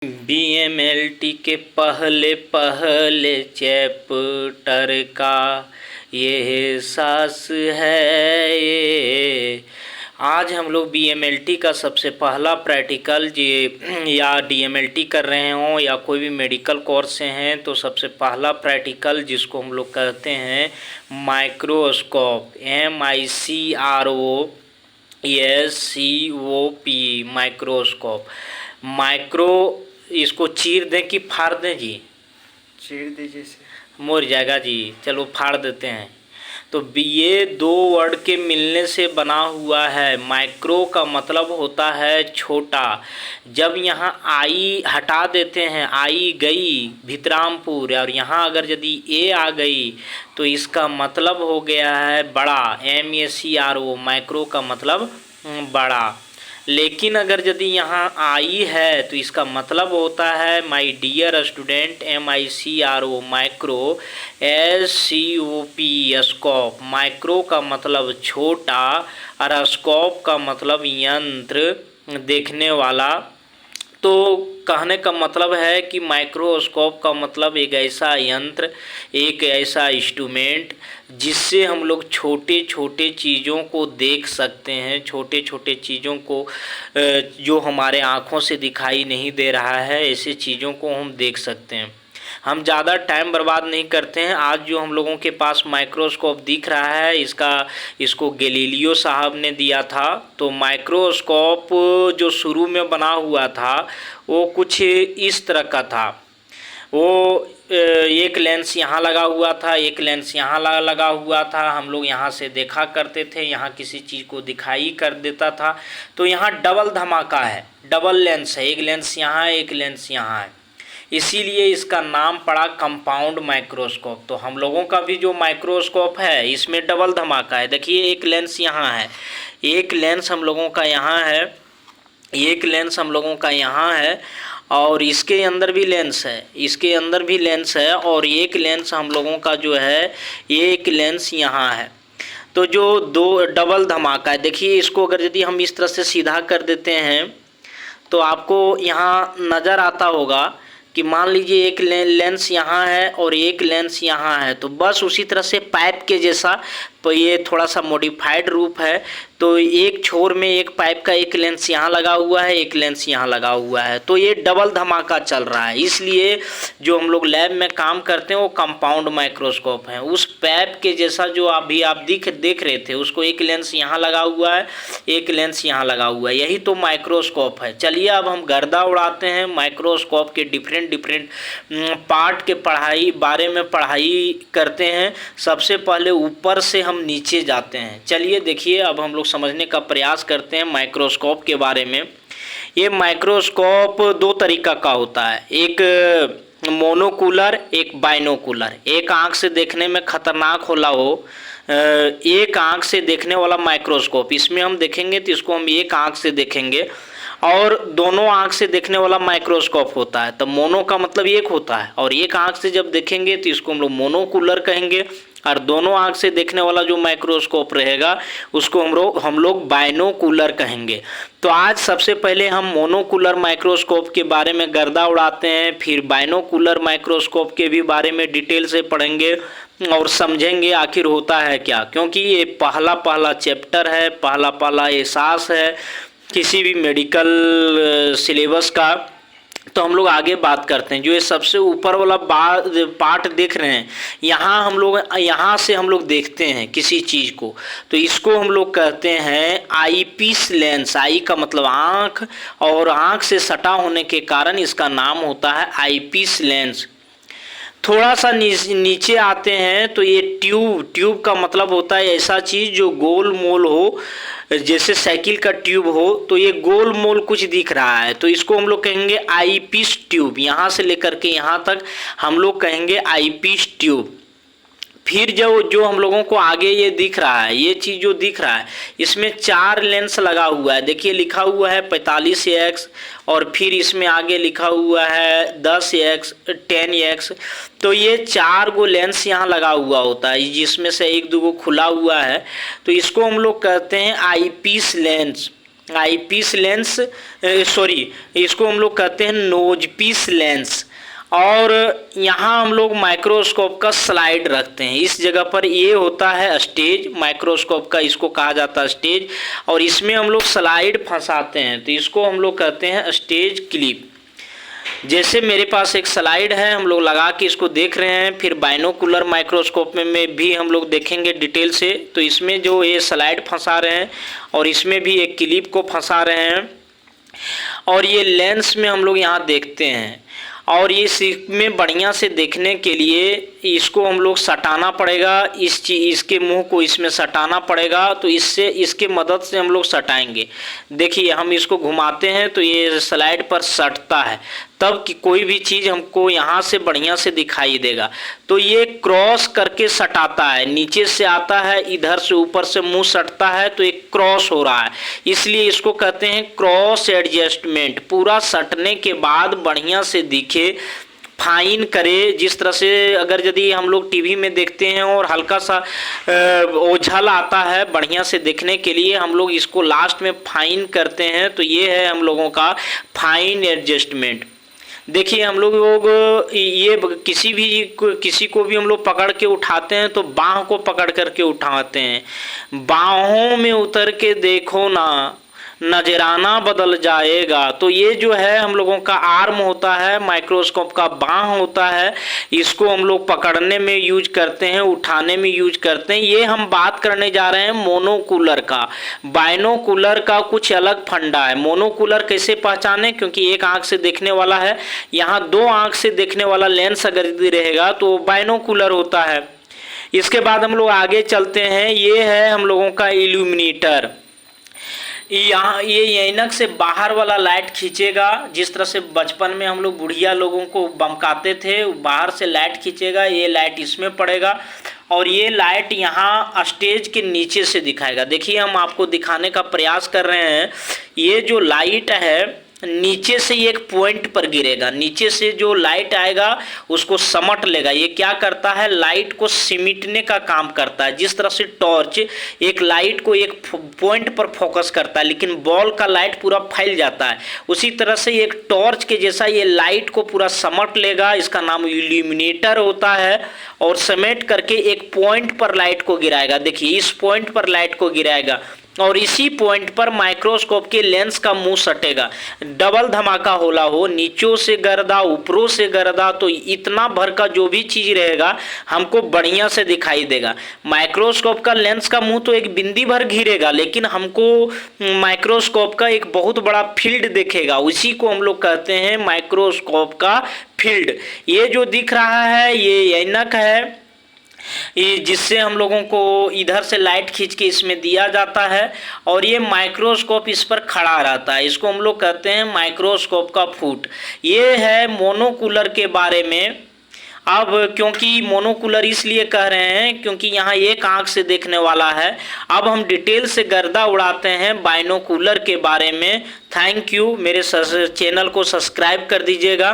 BMLT के पहले पहले चैप्टर का ये एहसास है ये। आज हम लोग बीएमएलटी का सबसे पहला प्रैक्टिकल या डीएमएलटी कर रहे हों या कोई भी मेडिकल कोर्स से हैं तो सबसे पहला प्रैक्टिकल जिसको हम लोग कहते हैं माइक्रोस्कोप, MICROSCOP माइक्रोस्कोप। माइक्रो इसको चीर दें कि फाड़ दें जी? चीर दीजिए से मर जाएगा जी। चलो फाड़ देते हैं। तो ये दो वर्ड के मिलने से बना हुआ है। माइक्रो का मतलब होता है छोटा। जब यहाँ आई हटा देते हैं, आई गई भितरामपुर, और यहाँ अगर यदि ए आ गई तो इसका मतलब हो गया है बड़ा, MACRO। माइक्रो का मतलब बड़ा। लेकिन अगर यदि यहाँ आई है तो इसका मतलब होता है my dear student, MICRO micro, SCOP scope. Micro का मतलब छोटा और स्कोप का मतलब यंत्र, देखने वाला। तो कहने का मतलब है कि माइक्रोस्कोप का मतलब एक ऐसा यंत्र, एक ऐसा इंस्ट्रूमेंट जिससे हम लोग छोटे छोटे चीज़ों को देख सकते हैं। छोटे छोटे चीज़ों को जो हमारे आँखों से दिखाई नहीं दे रहा है, ऐसे चीज़ों को हम देख सकते हैं। हम ज़्यादा टाइम बर्बाद नहीं करते हैं। आज जो हम लोगों के पास माइक्रोस्कोप दिख रहा है इसको गैलीलियो साहब ने दिया था। तो माइक्रोस्कोप जो शुरू में बना हुआ था वो कुछ इस तरह का था। वो एक लेंस यहाँ लगा हुआ था, एक लेंस यहाँ लगा हुआ था। हम लोग यहाँ से देखा करते थे, यहाँ किसी चीज़ को दिखाई कर देता था। तो यहाँ डबल धमाका है, डबल लेंस है। एक लेंस यहाँ है, एक लेंस यहाँ है, इसीलिए इसका नाम पड़ा कंपाउंड माइक्रोस्कोप। तो हम लोगों का भी जो माइक्रोस्कोप है इसमें डबल धमाका है। देखिए एक लेंस यहाँ है, एक लेंस हम लोगों का यहाँ है, एक लेंस हम लोगों का यहाँ है, और इसके अंदर भी लेंस है, इसके अंदर भी लेंस है, और एक लेंस हम लोगों का जो है, एक लेंस यहाँ है। तो जो दो डबल धमाका है, देखिए इसको अगर यदि हम इस तरह से सीधा कर देते हैं तो आपको यहाँ नज़र आता होगा कि मान लीजिए एक लेंस यहाँ है और एक लेंस यहाँ है। तो बस उसी तरह से पाइप के जैसा, तो ये थोड़ा सा मॉडिफाइड रूप है। तो एक छोर में एक पाइप का एक लेंस यहाँ लगा हुआ है, एक लेंस यहाँ लगा हुआ है। तो ये डबल धमाका चल रहा है। इसलिए जो हम लोग लैब में काम करते हैं वो कंपाउंड माइक्रोस्कोप है। उस पाइप के जैसा जो आप देख रहे थे, उसको एक लेंस यहाँ लगा हुआ है, एक लेंस यहाँ लगा हुआ है। यही तो माइक्रोस्कोप है। चलिए अब हम गर्दा उड़ाते हैं माइक्रोस्कोप के डिफरेंट पार्ट के बारे में पढ़ाई करते हैं। सबसे पहले ऊपर से हम नीचे जाते हैं। चलिए देखिए अब हम लोग समझने का प्रयास करते हैं माइक्रोस्कोप के बारे में। ये माइक्रोस्कोप दो तरीका का होता है, एक मोनोकुलर, एक बाइनोकुलर। एक आंख से देखने में खतरनाक होला हो, एक आंख से देखने वाला माइक्रोस्कोप, इसमें हम देखेंगे तो इसको हम एक आंख से देखेंगे। और दोनों आंख से देखने वाला माइक्रोस्कोप होता है। तो मोनो का मतलब एक होता है, और एक आंख से जब देखेंगे तो इसको हम लोग मोनोकुलर कहेंगे। और दोनों आंख से देखने वाला जो माइक्रोस्कोप रहेगा उसको हम लोग बाइनोकुलर कहेंगे। तो आज सबसे पहले हम मोनोकुलर माइक्रोस्कोप के बारे में गर्दा उड़ाते हैं, फिर बाइनोकुलर माइक्रोस्कोप के भी बारे में डिटेल से पढ़ेंगे और समझेंगे आखिर होता है क्या। क्योंकि ये पहला चैप्टर है, पहला एहसास है किसी भी मेडिकल सिलेबस का। तो हम लोग आगे बात करते हैं। जो ये सबसे ऊपर वाला पार्ट देख रहे हैं, यहाँ से हम लोग देखते हैं किसी चीज़ को, तो इसको हम लोग कहते हैं आईपीस लेंस। आई का मतलब आँख, और आँख से सटा होने के कारण इसका नाम होता है आईपीस लेंस। थोड़ा सा नीचे आते हैं तो ये ट्यूब का मतलब होता है ऐसा चीज़ जो गोल मोल हो, जैसे साइकिल का ट्यूब हो। तो ये गोल मोल कुछ दिख रहा है, तो इसको हम लोग कहेंगे आईपीस ट्यूब। यहाँ से लेकर के यहाँ तक हम लोग कहेंगे आईपीस ट्यूब। फिर जो हम लोगों को आगे ये दिख रहा है, ये चीज़ जो दिख रहा है, इसमें 4 लेंस लगा हुआ है। देखिए लिखा हुआ है 45x, और फिर इसमें आगे लिखा हुआ है 10x, 10x। तो ये 4 गो लेंस यहाँ लगा हुआ होता है, जिसमें से 1-2 गो खुला हुआ है। तो इसको हम लोग कहते हैं eyepiece lens. Eyepiece lens, sorry इसको हम लोग कहते हैं नोज पीस लेंस। और यहाँ हम लोग माइक्रोस्कोप का स्लाइड रखते हैं। इस जगह पर ये होता है स्टेज, माइक्रोस्कोप का इसको कहा जाता है स्टेज, और इसमें हम लोग स्लाइड फंसाते हैं, तो इसको हम लोग कहते हैं स्टेज क्लिप। जैसे मेरे पास एक स्लाइड है, हम लोग लगा के इसको देख रहे हैं, फिर बाइनोकुलर माइक्रोस्कोप में भी हम लोग देखेंगे डिटेल से। तो इसमें जो ये स्लाइड फंसा रहे हैं और इसमें भी एक क्लिप को फंसा रहे हैं, और ये लेंस में हम लोग यहाँ देखते हैं। और ये इसमें बढ़िया से देखने के लिए इसको हम लोग सटाना पड़ेगा, इसके मुंह को इसमें सटाना पड़ेगा, तो इससे इसके मदद से हम लोग सटाएंगे। देखिए हम इसको घुमाते हैं तो ये स्लाइड पर सटता है, तब कि कोई भी चीज़ हमको यहाँ से बढ़िया से दिखाई देगा। तो ये क्रॉस करके सटाता है, नीचे से आता है, इधर से ऊपर से मुंह सटता है, तो एक क्रॉस हो रहा है, इसलिए इसको कहते हैं क्रॉस एडजस्टमेंट। पूरा सटने के बाद बढ़िया से दिखे, फाइन करे, जिस तरह से अगर यदि हम लोग टीवी में देखते हैं और हल्का सा ओझल आता है बढ़िया से देखने के लिए, हम लोग इसको लास्ट में फाइन करते हैं। तो ये है हम लोगों का फाइन एडजस्टमेंट। देखिए हम लोग ये किसी को भी हम लोग पकड़ के उठाते हैं तो बाँह को पकड़ करके उठाते हैं। बाहों में उतर के देखो ना, नजराना बदल जाएगा। तो ये जो है हम लोगों का आर्म होता है, माइक्रोस्कोप का बाँह होता है, इसको हम लोग पकड़ने में यूज करते हैं, उठाने में यूज करते हैं। ये हम बात करने जा रहे हैं मोनोकुलर का। बाइनोकुलर का कुछ अलग फंडा है। मोनोकुलर कैसे पहचाने, क्योंकि एक आंख से देखने वाला है, यहाँ दो आंख से देखने वाला लेंस अगर यदि रहेगा तो बाइनोकुलर होता है। इसके बाद हम लोग आगे चलते हैं। ये है हम लोगों का इल्यूमिनेटर। यहाँ ये ऐनक से बाहर वाला लाइट खींचेगा, जिस तरह से बचपन में हम लोग बुढ़िया लोगों को बमकाते थे, बाहर से लाइट खींचेगा, ये लाइट इसमें पड़ेगा और ये लाइट यहाँ स्टेज के नीचे से दिखाएगा। देखिए हम आपको दिखाने का प्रयास कर रहे हैं। ये जो लाइट है नीचे से एक पॉइंट पर गिरेगा, नीचे से जो लाइट आएगा उसको समट लेगा। ये क्या करता है, लाइट को सिमटने का काम करता है। जिस तरह से टॉर्च एक लाइट को एक पॉइंट पर फोकस करता है, लेकिन बॉल का लाइट पूरा फैल जाता है, उसी तरह से एक टॉर्च के जैसा ये लाइट को पूरा समट लेगा। इसका नाम इल्यूमिनेटर होता है, और समेट करके एक पॉइंट पर लाइट को गिराएगा। देखिए इस पॉइंट पर लाइट को गिराएगा और इसी पॉइंट पर माइक्रोस्कोप के लेंस का मुंह सटेगा। डबल धमाका होला हो, नीचों से गर्दा ऊपरों से गर्दा, तो इतना भर का जो भी चीज रहेगा हमको बढ़िया से दिखाई देगा। माइक्रोस्कोप का लेंस का मुंह तो एक बिंदी भर घिरेगा, लेकिन हमको माइक्रोस्कोप का एक बहुत बड़ा फील्ड दिखेगा। उसी को हम लोग कहते हैं माइक्रोस्कोप का फील्ड। ये जो दिख रहा है ये ऐनक है, जिससे हम लोगों को इधर से लाइट खींच के इसमें दिया जाता है, और ये माइक्रोस्कोप इस पर खड़ा रहता है। इसको हम लोग कहते हैं माइक्रोस्कोप का फुट। ये है मोनोकुलर के बारे में। अब क्योंकि मोनोकुलर इसलिए कह रहे हैं क्योंकि यहाँ एक आंख से देखने वाला है। अब हम डिटेल से गर्दा उड़ाते हैं बाइनोकुलर के बारे में। Thank you. मेरे चैनल को सब्सक्राइब कर दीजिएगा।